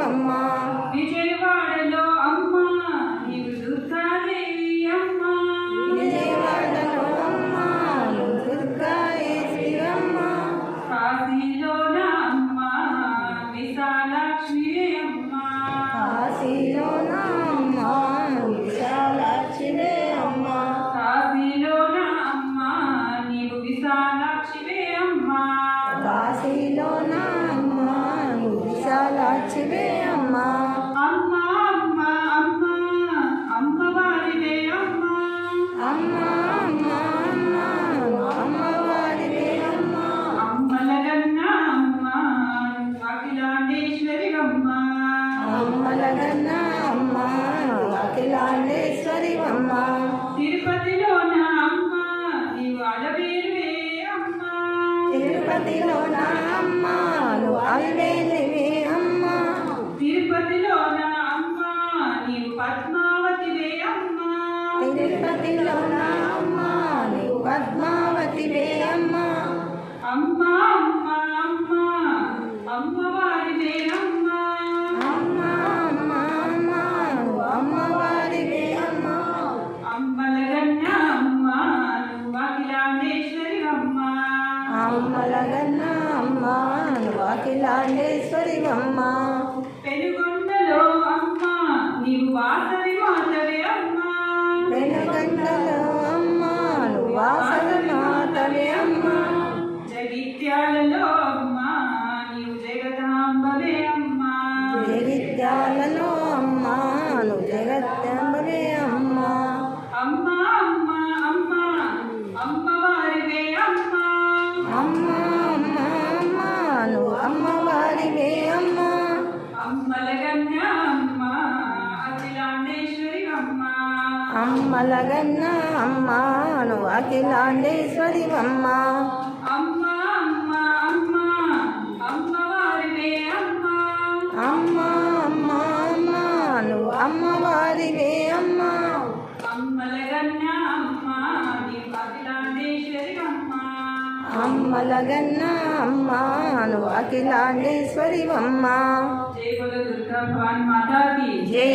అమ్మ. విజయవాడలో అమ్మ నీవు దుర్గాదేవి అమ్మ. విజయవాడలో అమ్మ నువ్వు దుర్గాదేవి అమ్మ. కాశీలోన అమ్మ విశాలాక్షి అమ్మ. కాశీలోన అమ్మ విశాలాక్షివే అమ్మ. కాశీలోన అమ్మ నీవు విశాలాక్షివే అమ్మ. కాశీలోన అమ్మ నువ్వు విశాలాక్షివే అమ్మ. అమ్మ అమ్మ అమ్మ అమ్మవారివే అమ్మ. అమ్మ అమ్మ అమ్మ అమ్మవారివే అమ్మ. అమ్మలగన్న అమ్మ అఖిలాండేశ్వరి అమ్మ. అమ్మలగన్న అమ్మ అఖిలాండేశ్వరి అమ్మ. తిరుపతిలోన అమ్మ నీవు అలవేలువే అమ్మ. తిరుపతిలోన అమ్మ నువ్వు అల్వేలివే అమ్మ. తిరుపతిలోన అమ్మ నీవు పద్మావతివే అమ్మ. తిరుపతిలోన అమ్మ నువ్వు పద్మావతివే అమ్మ. అమ్మ అమ్మ అమ్మ అమ్మవారివే అమ్మ. అమ్మ అమ్మ అమ్మ నువ్వు అమ్మవారివే అమ్మ. అమ్మలగన్న అమ్మ నువ్వు అఖిలాండేశ్వరి అమ్మ. అమ్మలగన్న అమ్మ నువ్వు అఖిలాండేశ్వరి అమ్మ. పెనుగొండలో అమ్మ నీవు వాసవి మాతవే అమ్మ. వెనుగంటలో అమ్మ నువ్వు వాసవి మాతవే అమ్మ. జగిత్యాలలో అమ్మ నీవు జగదాంబవే అమ్మ. జగిత్యాలలో అమ్మ నువ్వు జగత్యాంబవే అమ్మ. అమ్మ అమ్మ అమ్మ అమ్మవారివే అమ్మ. అమ్మ అమ్మ అమ్మ నువ్వు అమ్మవారివే అమ్మ. అమ్మలగన్న అమ్మ అఖిలాండేశ్వరి అమ్మ. అమ్మలగన్న అమ్మ నువ్వు అఖిలాండేశ్వరి అమ్మ. అమ్మ అమ్మ అమ్మ అమ్మవారివే అమ్మ. అమ్మ అమ్మ అమ్మ నువ్వు అమ్మవారివే అమ్మ. అమ్మలగన్న అమ్మ నీవు అఖిలాండేశ్వరి అమ్మ. అమ్మలగన్న అమ్మ నువ్వు అఖిలాండేశ్వరి అమ్మ. జై బోలో దుర్గా భవాని మాతాకి జై.